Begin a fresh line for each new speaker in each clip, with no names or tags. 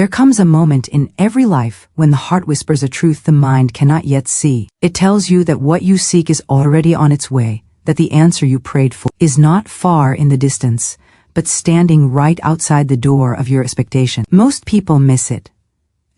There comes a moment in every life when the heart whispers a truth the mind cannot yet see. It tells you that what you seek is already on its way, that the answer you prayed for is not far in the distance, but standing right outside the door of your expectation. Most people miss it,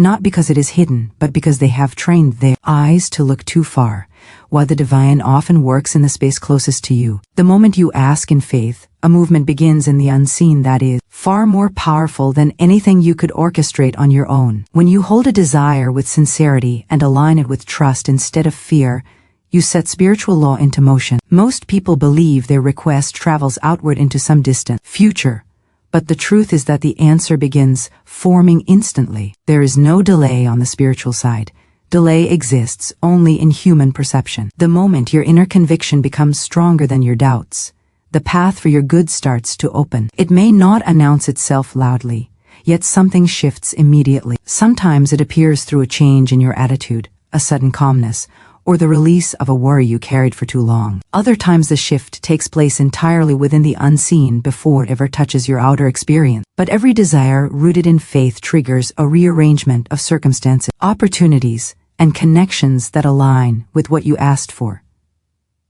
not because it is hidden, but because they have trained their eyes to look too far, while the divine often works in the space closest to you. The moment you ask in faith, a movement begins in the unseen that is far more powerful than anything you could orchestrate on your own. When you hold a desire with sincerity and align it with trust instead of fear, you set spiritual law into motion. Most people believe their request travels outward into some distant future, but the truth is that the answer begins forming instantly. There is no delay on the spiritual side. Delay exists only in human perception. The moment your inner conviction becomes stronger than your doubts, the path for your good starts to open. It may not announce itself loudly, yet something shifts immediately. Sometimes it appears through a change in your attitude, a sudden calmness, or the release of a worry you carried for too long. Other times the shift takes place entirely within the unseen before it ever touches your outer experience. But every desire rooted in faith triggers a rearrangement of circumstances, opportunities, and connections that align with what you asked for.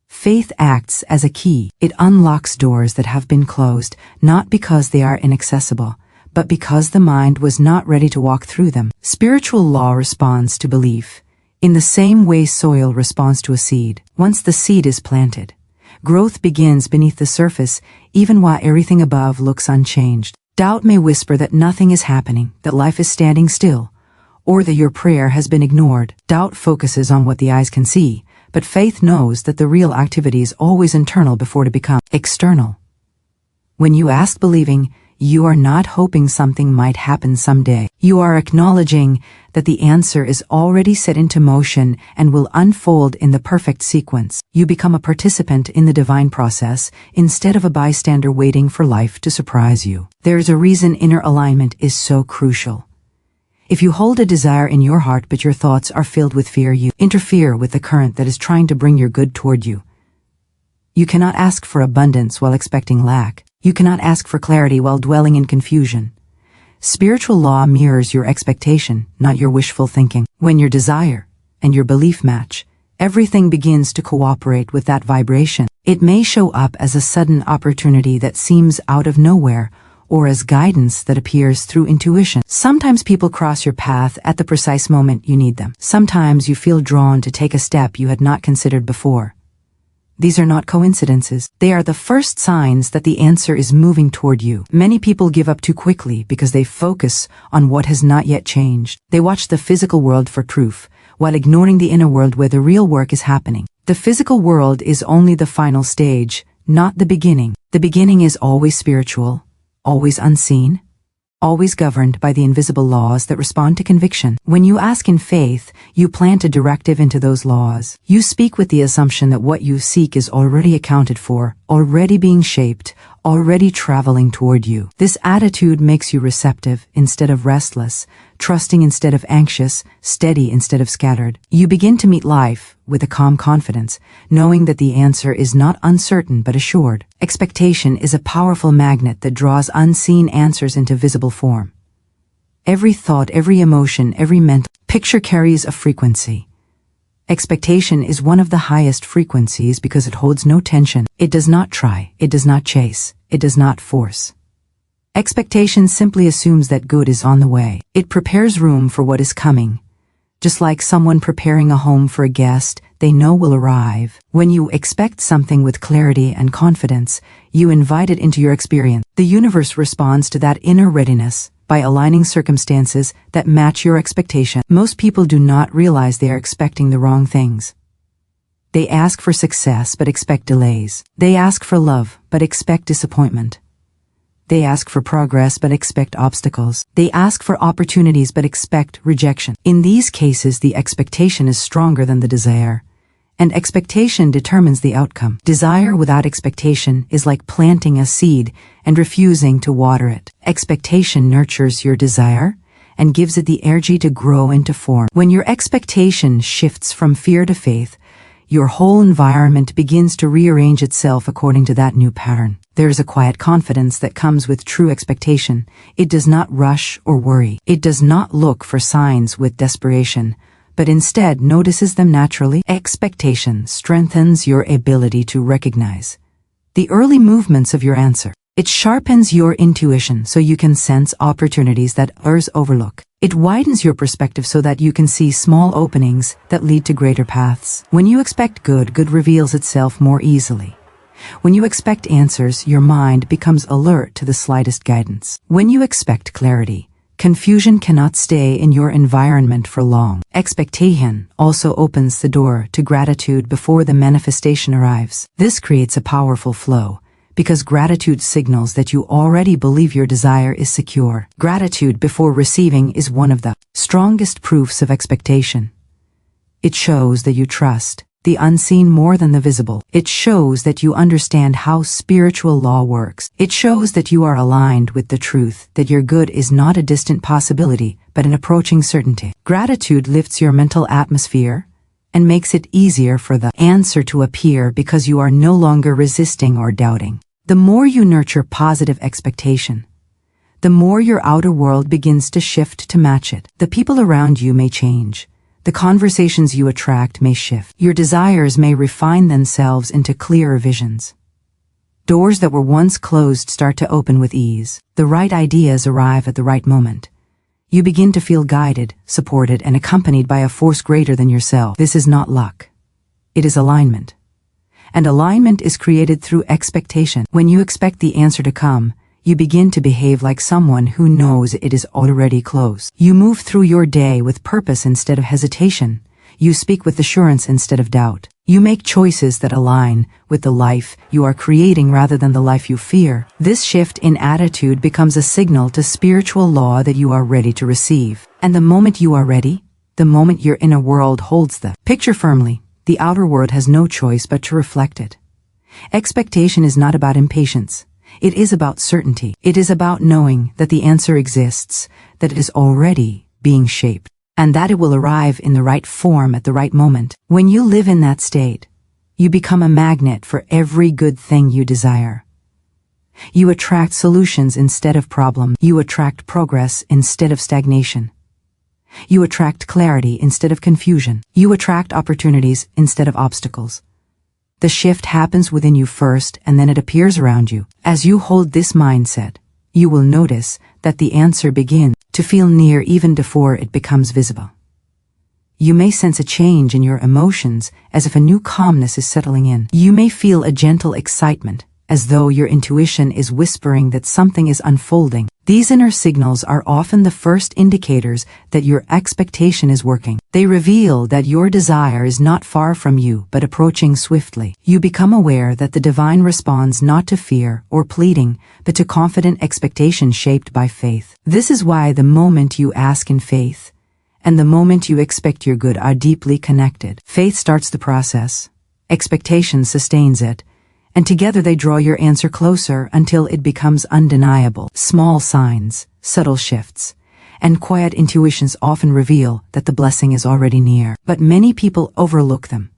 Faith acts as a key. It unlocks doors that have been closed, not because they are inaccessible, but because the mind was not ready to walk through them. Spiritual law responds to belief in the same way soil responds to a seed. Once the seed is planted, growth begins beneath the surface, even while everything above looks unchanged. Doubt may whisper that nothing is happening, that life is standing still, or that your prayer has been ignored. Doubt focuses on what the eyes can see, but faith knows that the real activity is always internal before it becomes external. When you ask believing, you are not hoping something might happen someday. You are acknowledging that the answer is already set into motion and will unfold in the perfect sequence. You become a participant in the divine process instead of a bystander waiting for life to surprise you. There is a reason inner alignment is so crucial. If you hold a desire in your heart but your thoughts are filled with fear, you interfere with the current that is trying to bring your good toward you. You cannot ask for abundance while expecting lack. You cannot ask for clarity while dwelling in confusion. Spiritual law mirrors your expectation, not your wishful thinking. When your desire and your belief match, everything begins to cooperate with that vibration. It may show up as a sudden opportunity that seems out of nowhere, or as guidance that appears through intuition. Sometimes people cross your path at the precise moment you need them. Sometimes you feel drawn to take a step you had not considered before. These are not coincidences. They are the first signs that the answer is moving toward you. Many people give up too quickly because they focus on what has not yet changed. They watch the physical world for proof, while ignoring the inner world where the real work is happening. The physical world is only the final stage, not the beginning. The beginning is always spiritual, always unseen, always governed by the invisible laws that respond to conviction. When you ask in faith, you plant a directive into those laws. You speak with the assumption that what you seek is already accounted for, already being shaped, already traveling toward you. This attitude makes you receptive instead of restless, trusting instead of anxious, steady instead of scattered. You begin to meet life with a calm confidence, knowing that the answer is not uncertain but assured. Expectation is a powerful magnet that draws unseen answers into visible form. Every thought, every emotion, every mental picture carries a frequency. Expectation is one of the highest frequencies because it holds no tension. It does not try, it does not chase, it does not force. Expectation simply assumes that good is on the way. It prepares room for what is coming. Just like someone preparing a home for a guest they know will arrive. When you expect something with clarity and confidence, you invite it into your experience. The universe responds to that inner readiness by aligning circumstances that match your expectation. Most people do not realize they are expecting the wrong things. They ask for success but expect delays. They ask for love but expect disappointment. They ask for progress but expect obstacles. They ask for opportunities but expect rejection. In these cases, the expectation is stronger than the desire, and expectation determines the outcome. Desire without expectation is like planting a seed and refusing to water it. Expectation nurtures your desire and gives it the energy to grow into form. When your expectation shifts from fear to faith, your whole environment begins to rearrange itself according to that new pattern. There is a quiet confidence that comes with true expectation. It does not rush or worry. It does not look for signs with desperation, but instead notices them naturally. Expectation strengthens your ability to recognize the early movements of your answer. It sharpens your intuition so you can sense opportunities that others overlook. It widens your perspective so that you can see small openings that lead to greater paths. When you expect good, good reveals itself more easily. When you expect answers, your mind becomes alert to the slightest guidance. When you expect clarity, confusion cannot stay in your environment for long. Expectation also opens the door to gratitude before the manifestation arrives. This creates a powerful flow, because gratitude signals that you already believe your desire is secure. Gratitude before receiving is one of the strongest proofs of expectation. It shows that you trust the unseen more than the visible. It shows that you understand how spiritual law works. It shows that you are aligned with the truth, that your good is not a distant possibility, but an approaching certainty. Gratitude lifts your mental atmosphere and makes it easier for the answer to appear because you are no longer resisting or doubting. The more you nurture positive expectation, the more your outer world begins to shift to match it. The people around you may change. The conversations you attract may shift. Your desires may refine themselves into clearer visions. Doors that were once closed start to open with ease. The right ideas arrive at the right moment. You begin to feel guided, supported, and accompanied by a force greater than yourself. This is not luck. It is alignment. And alignment is created through expectation. When you expect the answer to come, you begin to behave like someone who knows it is already close. You move through your day with purpose instead of hesitation. You speak with assurance instead of doubt. You make choices that align with the life you are creating rather than the life you fear. This shift in attitude becomes a signal to spiritual law that you are ready to receive. And the moment you are ready, the moment your inner world holds the picture firmly, the outer world has no choice but to reflect it. Expectation is not about impatience. It is about certainty. It is about knowing that the answer exists, that it is already being shaped, and that it will arrive in the right form at the right moment. When you live in that state, you become a magnet for every good thing you desire. You attract solutions instead of problems. You attract progress instead of stagnation. You attract clarity instead of confusion. You attract opportunities instead of obstacles. The shift happens within you first, and then it appears around you. As you hold this mindset, you will notice that the answer begins to feel near even before it becomes visible. You may sense a change in your emotions as if a new calmness is settling in. You may feel a gentle excitement, as though your intuition is whispering that something is unfolding. These inner signals are often the first indicators that your expectation is working. They reveal that your desire is not far from you but approaching swiftly. You become aware that the divine responds not to fear or pleading, but to confident expectation shaped by faith. This is why the moment you ask in faith and the moment you expect your good are deeply connected. Faith starts the process, expectation sustains it, and together they draw your answer closer until it becomes undeniable. Small signs, subtle shifts, and quiet intuitions often reveal that the blessing is already near. But many people overlook them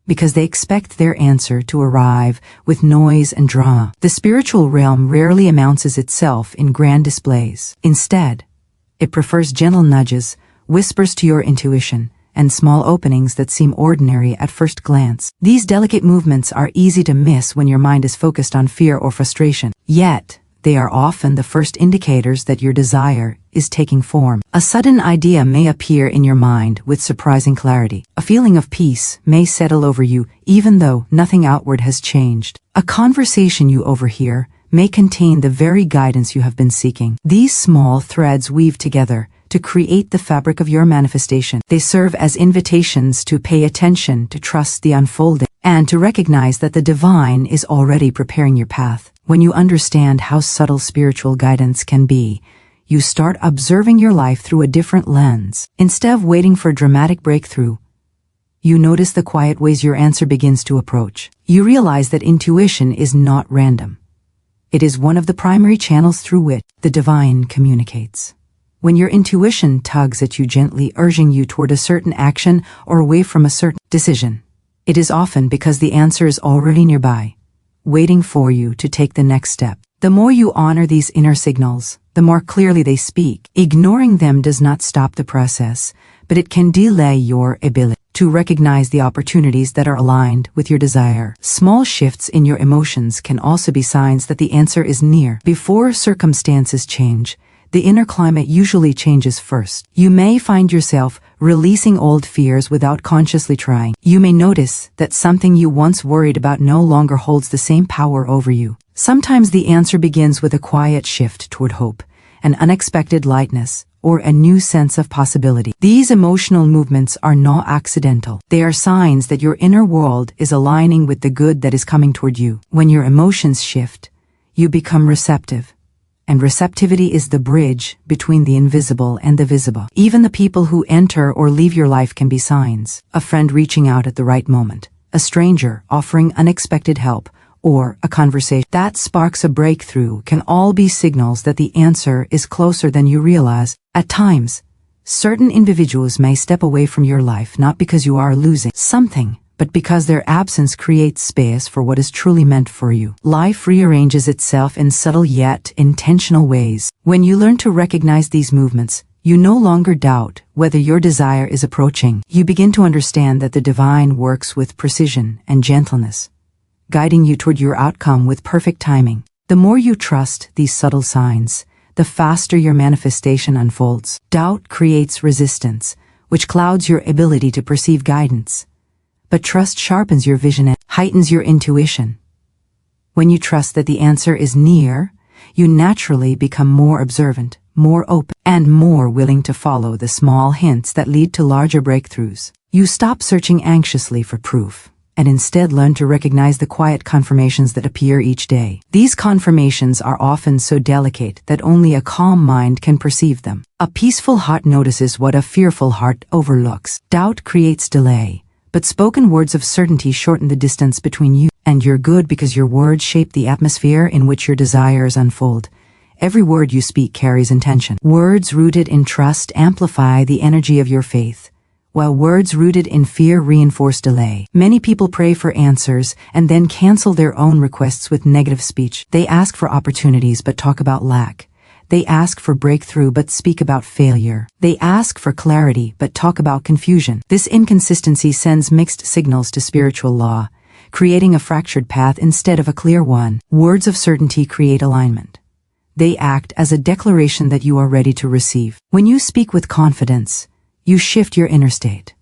because they expect their answer to arrive with noise and drama. The spiritual realm rarely announces itself in grand displays. Instead, it prefers gentle nudges, whispers to your intuition, and small openings that seem ordinary at first glance. These delicate movements are easy to miss when your mind is focused on fear or frustration. Yet, they are often the first indicators that your desire is taking form. A sudden idea may appear in your mind with surprising clarity. A feeling of peace may settle over you even though nothing outward has changed. A conversation you overhear may contain the very guidance you have been seeking. These small threads weave together to create the fabric of your manifestation. They serve as invitations to pay attention, to trust the unfolding, and to recognize that the divine is already preparing your path. When you understand how subtle spiritual guidance can be, you start observing your life through a different lens. Instead of waiting for a dramatic breakthrough, you notice the quiet ways your answer begins to approach. You realize that intuition is not random. It is one of the primary channels through which the divine communicates. When your intuition tugs at you gently, urging you toward a certain action or away from a certain decision, it is often because the answer is already nearby, waiting for you to take the next step. The more you honor these inner signals, the more clearly they speak. Ignoring them does not stop the process, but it can delay your ability to recognize the opportunities that are aligned with your desire. Small shifts in your emotions can also be signs that the answer is near. Before circumstances change, the inner climate usually changes first. You may find yourself releasing old fears without consciously trying. You may notice that something you once worried about no longer holds the same power over you. Sometimes the answer begins with a quiet shift toward hope, an unexpected lightness, or a new sense of possibility. These emotional movements are not accidental. They are signs that your inner world is aligning with the good that is coming toward you. When your emotions shift, you become receptive. And receptivity is the bridge between the invisible and the visible. Even the people who enter or leave your life can be signs. A friend reaching out at the right moment, a stranger offering unexpected help, or a conversation that sparks a breakthrough can all be signals that the answer is closer than you realize. At times, certain individuals may step away from your life not because you are losing something, but because their absence creates space for what is truly meant for you. Life rearranges itself in subtle yet intentional ways. When you learn to recognize these movements, you no longer doubt whether your desire is approaching. You begin to understand that the divine works with precision and gentleness, guiding you toward your outcome with perfect timing. The more you trust these subtle signs, the faster your manifestation unfolds. Doubt creates resistance, which clouds your ability to perceive guidance. But trust sharpens your vision and heightens your intuition. When you trust that the answer is near, you naturally become more observant, more open, and more willing to follow the small hints that lead to larger breakthroughs. You stop searching anxiously for proof, and instead learn to recognize the quiet confirmations that appear each day. These confirmations are often so delicate that only a calm mind can perceive them. A peaceful heart notices what a fearful heart overlooks. Doubt creates delay, but spoken words of certainty shorten the distance between you and your good because your words shape the atmosphere in which your desires unfold. Every word you speak carries intention. Words rooted in trust amplify the energy of your faith, while words rooted in fear reinforce delay. Many people pray for answers and then cancel their own requests with negative speech. They ask for opportunities but talk about lack. They ask for breakthrough but speak about failure. They ask for clarity but talk about confusion. This inconsistency sends mixed signals to spiritual law, creating a fractured path instead of a clear one. Words of certainty create alignment. They act as a declaration that you are ready to receive. When you speak with confidence, you shift your inner state.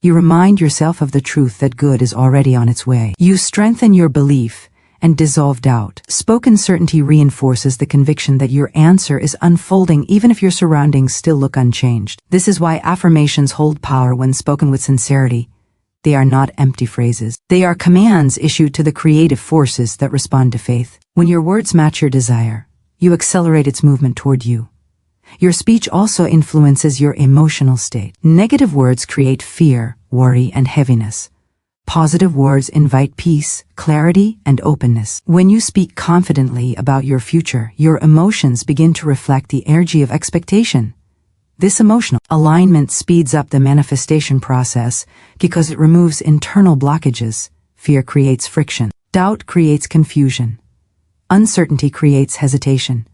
You remind yourself of the truth that good is already on its way. You strengthen your belief and dissolve doubt. Spoken certainty reinforces the conviction that your answer is unfolding even if your surroundings still look unchanged. This is why affirmations hold power when spoken with sincerity. They are not empty phrases. They are commands issued to the creative forces that respond to faith. When your words match your desire, you accelerate its movement toward you. Your speech also influences your emotional state. Negative words create fear, worry, and heaviness. Positive words invite peace, clarity, and openness. When you speak confidently about your future, your emotions begin to reflect the energy of expectation. This emotional alignment speeds up the manifestation process because it removes internal blockages. Fear creates friction. Doubt creates confusion. Uncertainty creates hesitation.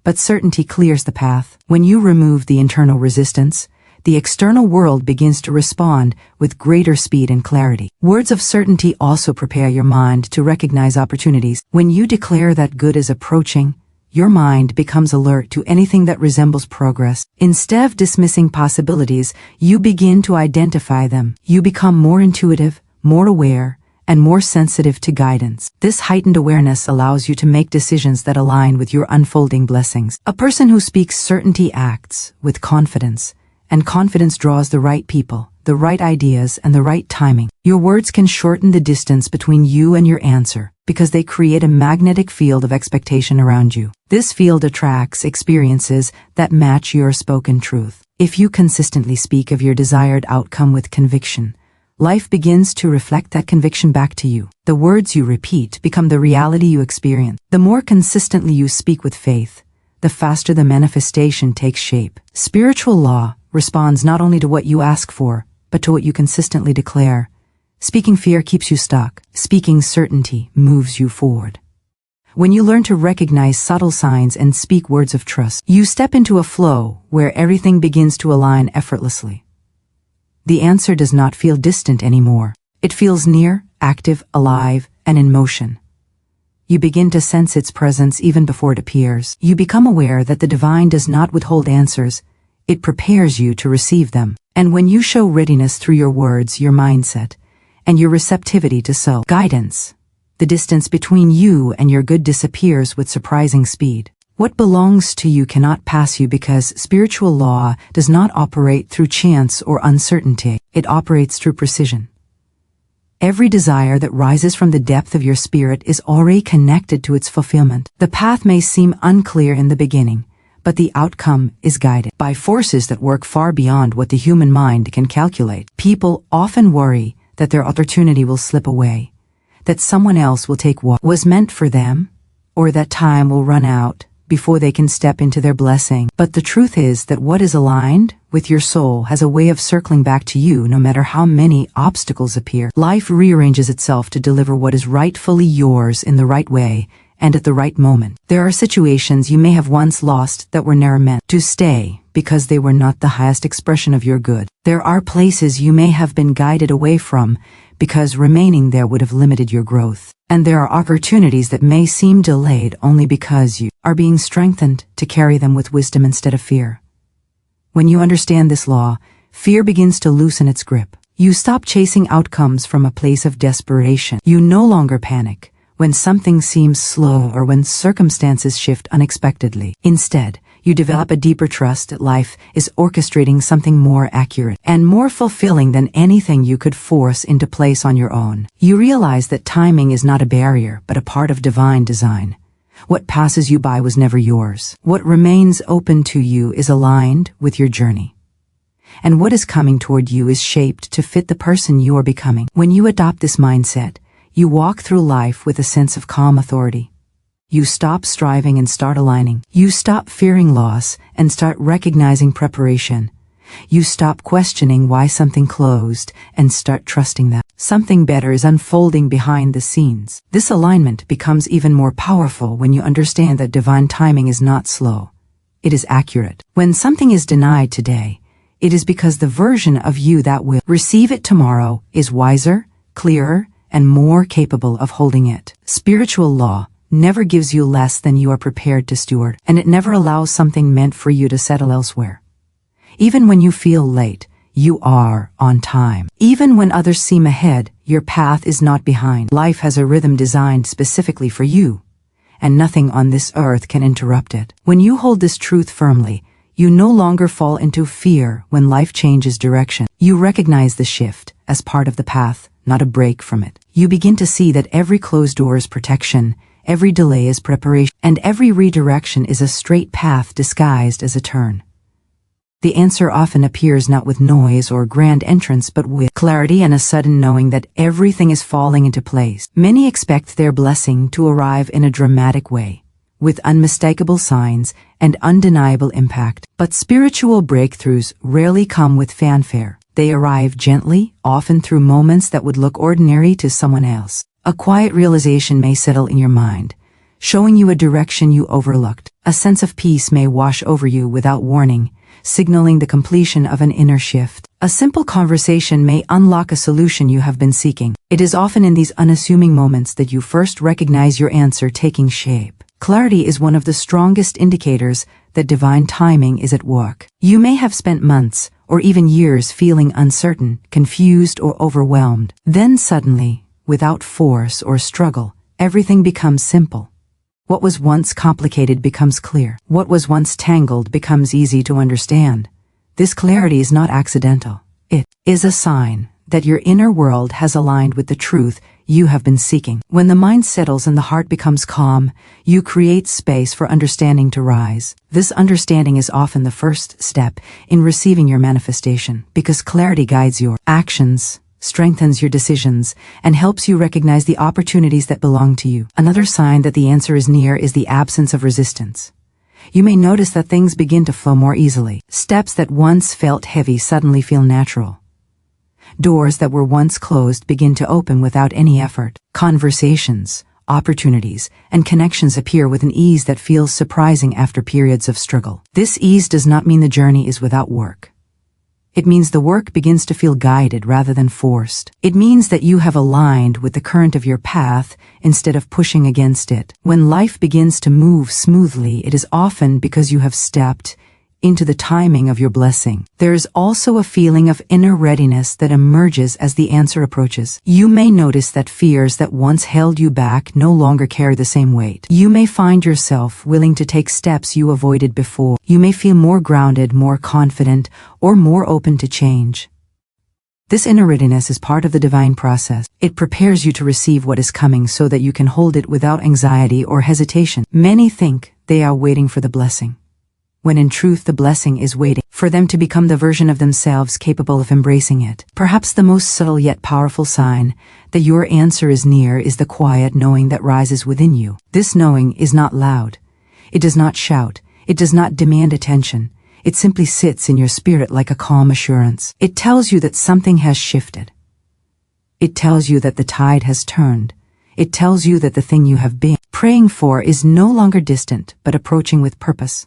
But certainty clears the path. When you remove the internal resistance, the external world begins to respond with greater speed and clarity. Words of certainty also prepare your mind to recognize opportunities. When you declare that good is approaching, your mind becomes alert to anything that resembles progress. Instead of dismissing possibilities, you begin to identify them. You become more intuitive, more aware, and more sensitive to guidance. This heightened awareness allows you to make decisions that align with your unfolding blessings. A person who speaks certainty acts with confidence, and confidence draws the right people, the right ideas, and the right timing. Your words can shorten the distance between you and your answer because they create a magnetic field of expectation around you. This field attracts experiences that match your spoken truth. If you consistently speak of your desired outcome with conviction, life begins to reflect that conviction back to you. The words you repeat become the reality you experience. The more consistently you speak with faith, the faster the manifestation takes shape. Spiritual law responds not only to what you ask for, but to what you consistently declare. Speaking fear keeps you stuck. Speaking certainty moves you forward. When you learn to recognize subtle signs and speak words of trust, you step into a flow where everything begins to align effortlessly. The answer does not feel distant anymore. It feels near, active, alive, and in motion. You begin to sense its presence even before it appears. You become aware that the divine does not withhold answers. It prepares you to receive them. And when you show readiness through your words, your mindset, and your receptivity to guidance, the distance between you and your good disappears with surprising speed. What belongs to you cannot pass you because spiritual law does not operate through chance or uncertainty. It operates through precision. Every desire that rises from the depth of your spirit is already connected to its fulfillment. The path may seem unclear in the beginning, but the outcome is guided by forces that work far beyond what the human mind can calculate. People often worry that their opportunity will slip away, that someone else will take what was meant for them, or that time will run out before they can step into their blessing. But the truth is that what is aligned with your soul has a way of circling back to you no matter how many obstacles appear. Life rearranges itself to deliver what is rightfully yours in the right way and at the right moment. There are situations you may have once lost that were never meant to stay because they were not the highest expression of your good. There are places you may have been guided away from because remaining there would have limited your growth. And there are opportunities that may seem delayed only because you are being strengthened to carry them with wisdom instead of fear. When you understand this law, fear begins to loosen its grip. You stop chasing outcomes from a place of desperation. You no longer panic when something seems slow or when circumstances shift unexpectedly. Instead, you develop a deeper trust that life is orchestrating something more accurate and more fulfilling than anything you could force into place on your own. You realize that timing is not a barrier, but a part of divine design. What passes you by was never yours. What remains open to you is aligned with your journey. And what is coming toward you is shaped to fit the person you are becoming. When you adopt this mindset, you walk through life with a sense of calm authority. You stop striving and start aligning. You stop fearing loss and start recognizing preparation. You stop questioning why something closed and start trusting that something better is unfolding behind the scenes. This alignment becomes even more powerful when you understand that divine timing is not slow. It is accurate. When something is denied today, it is because the version of you that will receive it tomorrow is wiser, clearer, and more capable of holding it. Spiritual law never gives you less than you are prepared to steward, and it never allows something meant for you to settle elsewhere. Even when you feel late, you are on time. Even when others seem ahead, your path is not behind. Life has a rhythm designed specifically for you, and nothing on this earth can interrupt it. When you hold this truth firmly, you no longer fall into fear when life changes direction. You recognize the shift as part of the path, not a break from it. You begin to see that every closed door is protection, every delay is preparation, and every redirection is a straight path disguised as a turn. The answer often appears not with noise or grand entrance but with clarity and a sudden knowing that everything is falling into place. Many expect their blessing to arrive in a dramatic way, with unmistakable signs and undeniable impact. But spiritual breakthroughs rarely come with fanfare. They arrive gently, often through moments that would look ordinary to someone else. A quiet realization may settle in your mind, showing you a direction you overlooked. A sense of peace may wash over you without warning, signaling the completion of an inner shift. A simple conversation may unlock a solution you have been seeking. It is often in these unassuming moments that you first recognize your answer taking shape. Clarity is one of the strongest indicators that divine timing is at work. You may have spent months or even years feeling uncertain, confused, or overwhelmed. Then suddenly, without force or struggle, everything becomes simple. What was once complicated becomes clear. What was once tangled becomes easy to understand. This clarity is not accidental. It is a sign that your inner world has aligned with the truth you have been seeking. When the mind settles and the heart becomes calm, you create space for understanding to rise. This understanding is often the first step in receiving your manifestation, because clarity guides your actions, strengthens your decisions, and helps you recognize the opportunities that belong to you. Another sign that the answer is near is the absence of resistance. You may notice that things begin to flow more easily. Steps that once felt heavy suddenly feel natural. Doors that were once closed begin to open without any effort. Conversations, opportunities, and connections appear with an ease that feels surprising after periods of struggle. This ease does not mean the journey is without work. It means the work begins to feel guided rather than forced. It means that you have aligned with the current of your path instead of pushing against it. When life begins to move smoothly, it is often because you have stepped into the timing of your blessing. There is also a feeling of inner readiness that emerges as the answer approaches. You may notice that fears that once held you back no longer carry the same weight. You may find yourself willing to take steps you avoided before. You may feel more grounded, more confident, or more open to change. This inner readiness is part of the divine process. It prepares you to receive what is coming so that you can hold it without anxiety or hesitation. Many think they are waiting for the blessing, when in truth the blessing is waiting for them to become the version of themselves capable of embracing it. Perhaps the most subtle yet powerful sign that your answer is near is the quiet knowing that rises within you. This knowing is not loud. It does not shout. It does not demand attention. It simply sits in your spirit like a calm assurance. It tells you that something has shifted. It tells you that the tide has turned. It tells you that the thing you have been praying for is no longer distant, but approaching with purpose.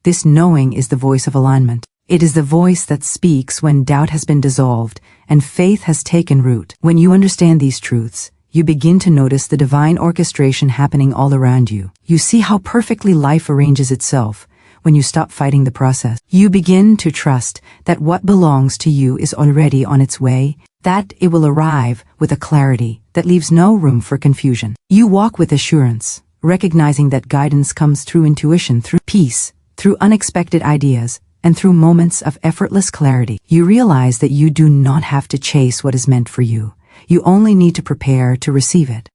This knowing is the voice of alignment. It is the voice that speaks when doubt has been dissolved and faith has taken root. When you understand these truths, you begin to notice the divine orchestration happening all around you. You see how perfectly life arranges itself when you stop fighting the process. You begin to trust that what belongs to you is already on its way, that it will arrive with a clarity that leaves no room for confusion. You walk with assurance, recognizing that guidance comes through intuition, through peace, through unexpected ideas, and through moments of effortless clarity. You realize that you do not have to chase what is meant for you. You only need to prepare to receive it.